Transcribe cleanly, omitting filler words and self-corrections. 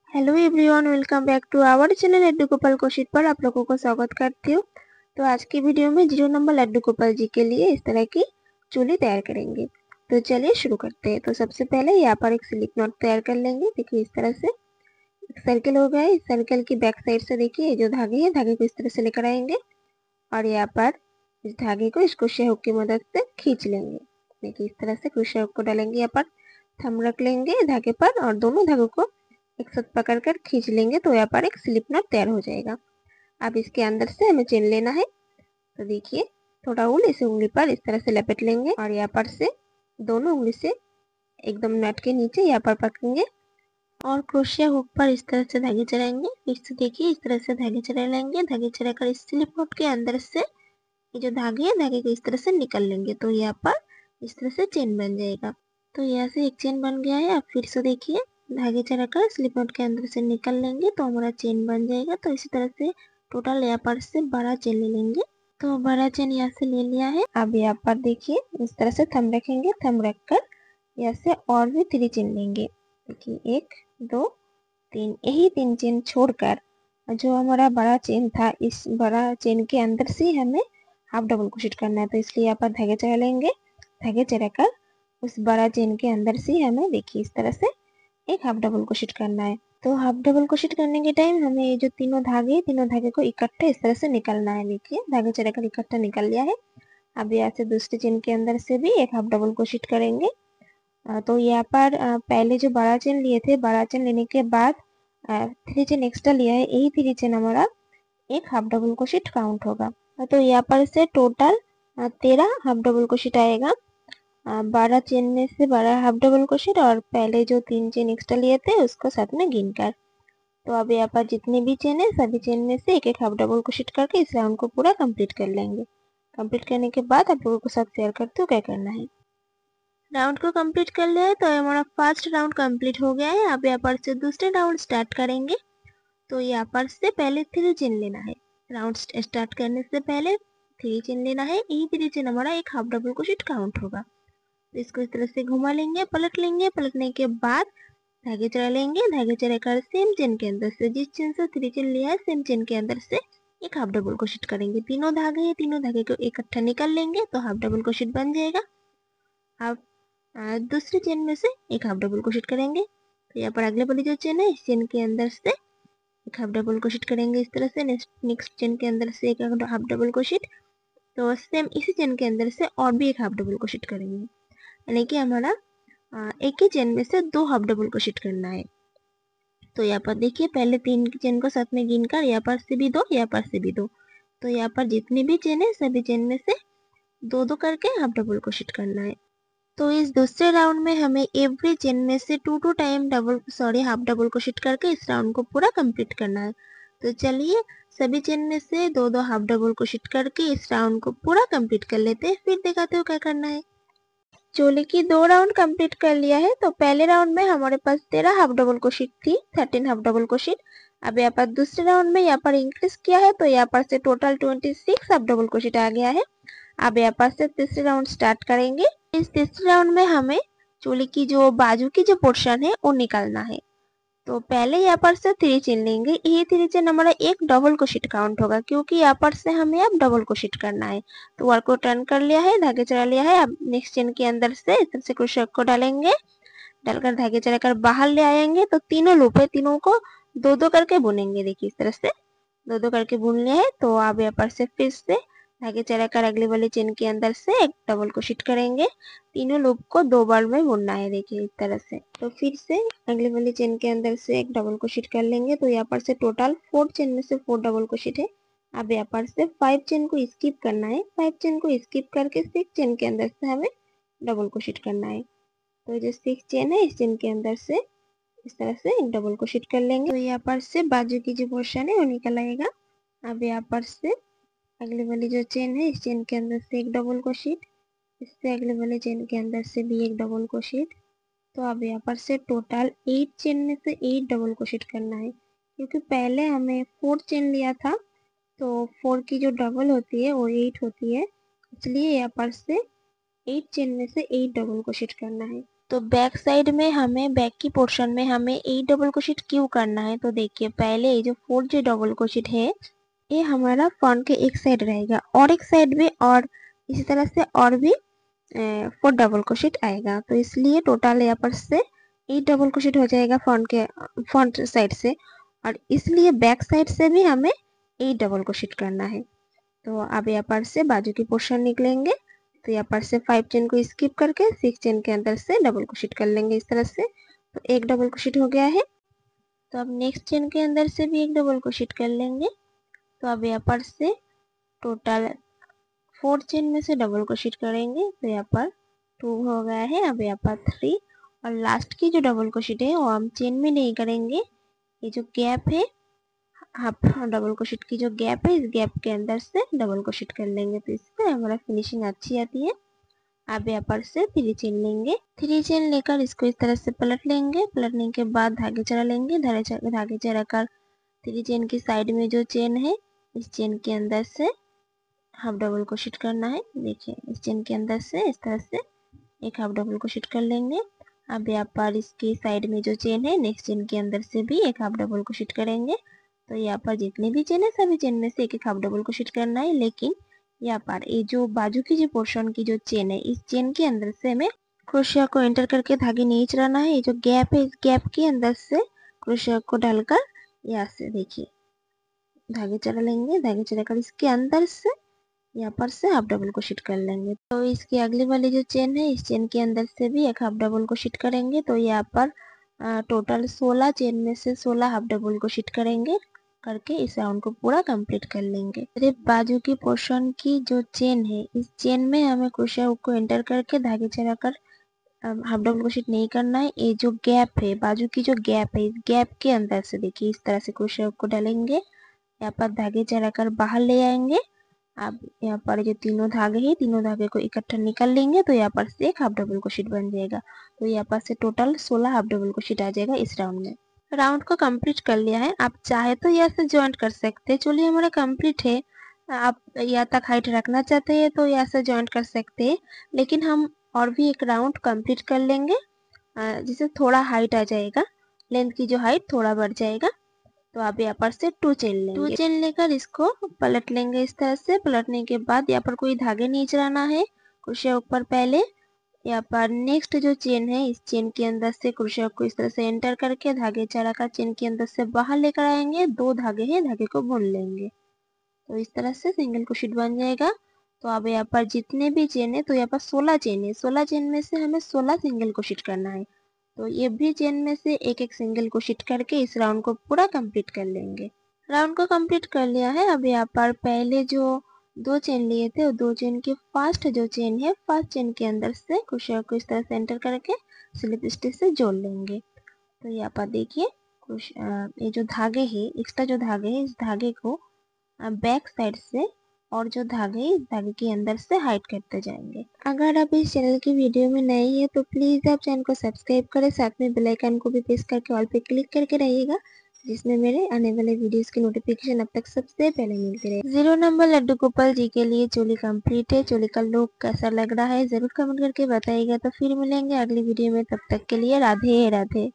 Hello everyone, welcome back to our channel Laddu Gopal कोशिश पर आप लोगों को स्वागत करती हूँ। तो आज की वीडियो में 0 नंबर लड्डू गोपाल जी के लिए इस तरह की चूली तैयार करेंगे। तो चलिए शुरू करते हैं। तो सबसे पहले यहाँ पर एक स्लिप नॉट तैयार कर लेंगे। देखिए इस तरह से एक सर्कल हो गया है। इस सर्कल की बैक साइड से देखिए जो धागे है, धागे को इस तरह से लेकर आएंगे और यहाँ पर इस धागे को क्रोशे हुक की मदद से खींच लेंगे। देखिए इस तरह से क्रोशे हुक को डालेंगे, यहाँ पर थंब रख लेंगे धागे पर और दोनों धागों को एक साथ पकड़कर खींच लेंगे तो यहाँ पर एक स्लिप नॉट तैयार हो जाएगा। अब इसके अंदर से हमें चेन लेना है। तो देखिए थोड़ा ऊल इसे उंगली पर इस तरह से लपेट लेंगे और यहाँ पर से दोनों उंगली से एकदम नट के नीचे यहाँ पर पकड़ेंगे और क्रोशिया हुक पर इस तरह से धागे चलाएंगे। फिर देखिए इस तरह से धागे चला लेंगे। धागे चलाकर इस स्लिप नॉट के अंदर से ये जो धागे है, धागे को इस तरह से निकल लेंगे तो यहाँ पर इस तरह से चेन बन जाएगा। तो यहाँ से एक चेन बन गया है। अब फिर से देखिए धागे चलाकर स्लिप नॉट के अंदर से निकल लेंगे तो हमारा चेन बन जाएगा। तो इसी तरह से टोटल यहाँ पर से बड़ा चेन ले लेंगे। तो बड़ा चेन यहाँ से ले लिया है। अब यहाँ पर देखिए इस तरह से थंब रखेंगे, थंब रखकर यहाँ से और भी 3 चेन लेंगे। देखिए 1 2 3, यही 3 चेन छोड़कर जो हमारा बड़ा चेन था इस बड़ा चेन के अंदर से हमें हाफ डबल क्रोशेट करना है। तो इसलिए यहाँ पर धागे चला लेंगे। धागे चलाकर उस बड़ा चेन के अंदर से हमें देखिए इस तरह से एक हाफ डबल क्रोशेट करना है। तो हाफ डबल क्रोशेट करने के टाइम हमें ये जो तीनों धागे को इकट्ठा इस तरह से निकलना है। देखिए धागे चलाकर इकट्ठा निकल लिया है। अब यहाँ से दूसरे चेन के अंदर से भी एक हाफ डबल क्रोशेट करेंगे। तो यहाँ पर पहले जो बड़ा चेन लिए थे, बड़ा चेन लेने के बाद 3 चेन एक्स्ट्रा लिया है, यही 3 चेन हमारा एक हाफ डबल क्रोशेट काउंट होगा। तो यहाँ पर से टोटल 13 हाफ डबल क्रोशेट आएगा। 12 चेन में से 12 हाफ डबल क्रोशेट और पहले जो 3 चेन एक्स्ट्रा लिए थे उसको साथ में गिनकर। तो अब यहाँ पर जितने भी चेन है सभी चेन में से एक एक हाफ डबल क्रोशेट करके इस राउंड को पूरा कंप्लीट कर लेंगे। कंप्लीट करने के बाद आप लोगों के साथ शेयर करते हो क्या करना है। राउंड को कंप्लीट कर लिया है तो हमारा फर्स्ट राउंड कंप्लीट हो गया है। अब यहाँ पर से दूसरे राउंड स्टार्ट करेंगे। तो यहाँ पर से पहले 3 चेन लेना है। राउंड स्टार्ट करने से पहले 3 चेन लेना है। यही 3 चेन हमारा एक हाफ डबल क्रोशेट काउंट होगा। तो इसको इस तरह से घुमा लेंगे, पलट लेंगे। पलटने के बाद धागे चला लेंगे। धागे चलाकर सेम चेन के अंदर से जिस चेन से 3 चेन लिया है सेम चेन के अंदर से एक हाफ डबल क्रोशेट करेंगे। तीनों धागे हैं, तीनों धागे को इकट्ठा निकल लेंगे तो हाफ डबल क्रोशेट बन जाएगा। अब दूसरी चेन में से एक हाफ डबल क्रोशेट करेंगे। तो यहाँ पर अगले वाली जो चेन है इस चेन के अंदर से एक हाफ डबल क्रोशेट करेंगे। इस तरह से नेक्स्ट चेन के अंदर से एक हाफ डबल क्रोशेट। तो सेम इसी चेन के अंदर से और भी एक हाफ डबल क्रोशेट करेंगे, यानी कि हमारा एक ही चेन में से 2 हाफ डबल क्रोशेट करना है। तो यहाँ पर देखिए पहले 3 चेन को साथ में गिनकर यहाँ पर से भी 2, यहाँ पर से भी 2। तो यहाँ पर जितनी भी चेन है सभी चेन में से 2 करके हाफ डबल क्रोशेट करना है। तो इस दूसरे राउंड में हमें एवरी चेन में से 2 टाइम हाफ डबल क्रोशेट करके इस राउंड को पूरा कंप्लीट करना है। तो चलिए सभी चेन में से 2 हाफ डबल क्रोशेट करके इस राउंड को पूरा कंप्लीट कर लेते हैं, फिर दिखाते हो क्या करना है। चोली की 2 राउंड कंप्लीट कर लिया है। तो पहले राउंड में हमारे पास 13 हाफ डबल क्रोशेट थी, 13 हाफ डबल क्रोशेट। अब यहाँ पर दूसरे राउंड में यहाँ पर इंक्रीज किया है तो यहाँ पर से टोटल 26 हाफ डबल क्रोशेट आ गया है। अब यहाँ पर से तीसरे राउंड स्टार्ट करेंगे। इस तीसरे राउंड में हमें चोली की जो बाजू की जो पोर्शन है वो निकालना है। तो पहले यहाँ पर से 3 चेन लेंगे। ये 3 चेन हमारा एक डबल क्रोशेट काउंट होगा क्योंकि यहाँ पर से हमें अब डबल क्रोशेट करना है। तो वर्क को टर्न कर लिया है, धागे चला लिया है। अब नेक्स्ट चेन के अंदर से इस तरह से क्रोशेट को डालेंगे, डालकर धागे चलाकर बाहर ले आएंगे। तो तीनों लूप है, तीनों को 2 करके बुनेंगे। देखिए इस तरह से 2 करके बुन लिया है। तो अब यहाँ पर से फिर से धागे चलाकर अगले वाले चेन के अंदर से एक डबल क्रोशेट करेंगे। तीनों लूप को 2 बार में बुनना है। देखिए इस तरह से। तो फिर से अगले वाले चेन के अंदर से एक डबल क्रोशेट कर लेंगे। तो यहाँ पर से टोटल 4 चेन में से 4 डबल क्रोशेट है। अब यहाँ पर से 5 चेन को स्किप करना है। 5 चेन को स्किप करके 6 चेन के अंदर से हमें डबल क्रोशेट करना है। तो जो 6 चेन है इस चेन के अंदर से इस तरह से एक डबल क्रोशेट कर लेंगे। तो यहाँ पर से बाजू की जो पोर्शन है वो निकल आएगा। अब यहाँ पर से अगले वाली जो चेन है इस चेन के अंदर से एक डबल क्रोशेट, इससे अगले वाले चेन के अंदर से भी एक डबल क्रोशेट। तो अब यहाँ पर से टोटल 8 चेन में से 8 डबल क्रोशेट करना है क्योंकि पहले हमें 4 चेन लिया था। तो 4 की जो डबल होती है वो 8 होती है, इसलिए यहाँ पर से 8 चेन में से 8 डबल क्रोशेट करना है। तो बैक साइड में हमें बैक की पोर्शन में हमें 8 डबल क्रोशेट क्यों करना है, तो देखिए पहले ये जो 4 जो डबल क्रोशेट है ये हमारा फ्रंट के एक साइड रहेगा और एक साइड में और इसी तरह से और भी 4 डबल क्रोशेट आएगा। तो इसलिए टोटल यहाँ पर से 8 डबल क्रोशेट हो जाएगा फ्रंट साइड से, और इसलिए बैक साइड से भी हमें 8 डबल क्रोशेट करना है। तो अब यहाँ पर से बाजू की पोर्शन निकलेंगे, तो यहाँ पर से 5 चेन को स्किप करके 6 चेन के अंदर से डबल क्रोशेट कर लेंगे इस तरह से। तो एक डबल क्रोशेट हो गया है। तो अब नेक्स्ट चेन के अंदर से भी एक डबल क्रोशेट कर लेंगे। तो अब यहाँ पर से टोटल 4 चेन में से डबल क्रोशेट करेंगे, तो यहाँ पर 2 हो गया है। अब यहाँ पर 3 और लास्ट की जो डबल क्रोशेट है वो हम चेन में नहीं करेंगे, ये जो गैप है हाफ डबल क्रोशेट की जो गैप है इस गैप के अंदर से डबल क्रोशेट कर लेंगे, तो इससे हमारा फिनिशिंग अच्छी आती है। अब यहाँ पर से 3 चेन लेंगे, 3 चेन लेकर इसको इस तरह से पलट लेंगे। पलटने के बाद धागे चढ़ा लेंगे, धागे चढ़ा कर 3 चेन की साइड में जो चेन है इस चेन के अंदर से हाफ डबल क्रोशेट करना है। देखिए इस चेन के अंदर से इस तरह से एक हाफ डबल क्रोशेट कर लेंगे। अब यहाँ पर इसकी साइड में जो चेन है नेक्स्ट चेन के अंदर से भी एक हाफ डबल क्रोशेट करेंगे। तो यहाँ पर जितने भी चेन है सभी चेन में से एक एक हाफ डबल क्रोशेट करना है, लेकिन यहाँ पर ये जो बाजू की जो पोर्शन की जो चेन है इस चेन के अंदर से हमें क्रोशिया को एंटर करके धागे नहीं चढ़ाना है। ये जो गैप है इस गैप के अंदर से क्रोशिया को डालकर यहाँ से देखिए धागे चढ़ा लेंगे। धागे चढ़ाकर इसके अंदर से यहाँ पर से हाफ डबल क्रोशेट कर लेंगे। तो इसकी अगली वाली जो चेन है इस चेन के अंदर से भी एक हाफ डबल क्रोशेट करेंगे। तो यहाँ पर टोटल 16 चेन में से 16 हाफ डबल क्रोशेट करेंगे, करके इस राउंड को पूरा कंप्लीट कर लेंगे। सिर्फ बाजू की पोर्शन की जो चेन है इस चेन में हमें क्रोशिया हुक को एंटर करके धागे चढ़ाकर हाफ डबल क्रोशेट नहीं करना है। ये जो गैप है बाजू की जो गैप है इस गैप के अंदर से देखिए इस तरह से क्रोशिया हुक को डालेंगे, यहाँ पर धागे चढ़ाकर बाहर ले आएंगे। अब यहाँ पर जो तीनों धागे हैं तीनों धागे को इकट्ठा निकाल लेंगे, तो यहाँ पर से एक हाफ डबल क्रोशेट बन जाएगा। तो यहाँ पर से टोटल 16 हाफ डबल क्रोशेट आ जाएगा इस राउंड में। राउंड को कंप्लीट कर लिया है। आप चाहे तो यहाँ से ज्वाइंट कर सकते हैं। चलिए हमारा कंप्लीट है। आप यहाँ तक हाइट रखना चाहते हैं तो यहाँ से ज्वाइंट कर सकते हैं, लेकिन हम और भी एक राउंड कंप्लीट कर लेंगे जिससे थोड़ा हाइट आ जाएगा, लेंथ की जो हाइट थोड़ा बढ़ जाएगा। तो आप यहाँ पर से 2 चेन लेंगे, 2 चेन लेकर इसको पलट लेंगे इस तरह से। पलटने के बाद यहाँ पर कोई धागे नहीं चढ़ाना है, क्रोशिया ऊपर पहले यहाँ पर नेक्स्ट जो चेन है इस चेन के अंदर से क्रोशिया को इस तरह से एंटर करके धागे चढ़ाकर चेन के अंदर से बाहर लेकर आएंगे। 2 धागे हैं, धागे को बुन लेंगे, तो इस तरह से सिंगल क्रोशेट बन जाएगा। तो अब यहाँ पर जितने भी चेन है तो यहाँ पर 16 चेन है, 16 चेन में से हमें 16 सिंगल क्रोशेट करना है। तो ये भी चेन में से एक एक सिंगल क्रोशेट करके इस राउंड को पूरा कंप्लीट कर लेंगे। राउंड को कंप्लीट कर लिया है। अब यहाँ पर पहले जो 2 चेन लिए थे वो 2 चेन की फर्स्ट जो चेन है फर्स्ट चेन के अंदर से क्रोशिया को इस तरह से एंटर करके स्लिप स्टिच से जोड़ लेंगे। तो यहाँ पर देखिए ये जो धागे है एक्स्ट्रा जो धागे है इस धागे को बैक साइड से और जो धागे इस धागे के अंदर से हाइड करते जाएंगे। अगर आप इस चैनल की वीडियो में नए हैं तो प्लीज आप चैनल को सब्सक्राइब करें, साथ में बेल आइकन को भी प्रेस करके ऑल पे क्लिक करके रहिएगा, जिसमें मेरे आने वाले वीडियोस की नोटिफिकेशन अब तक सबसे पहले मिलती रहे। 0 नंबर लड्डू गोपाल जी के लिए चोली कंप्लीट है। चोली का लुक कैसा लग रहा है जरूर कमेंट करके बताइएगा। तो फिर मिलेंगे अगली वीडियो में, तब तक के लिए राधे राधे।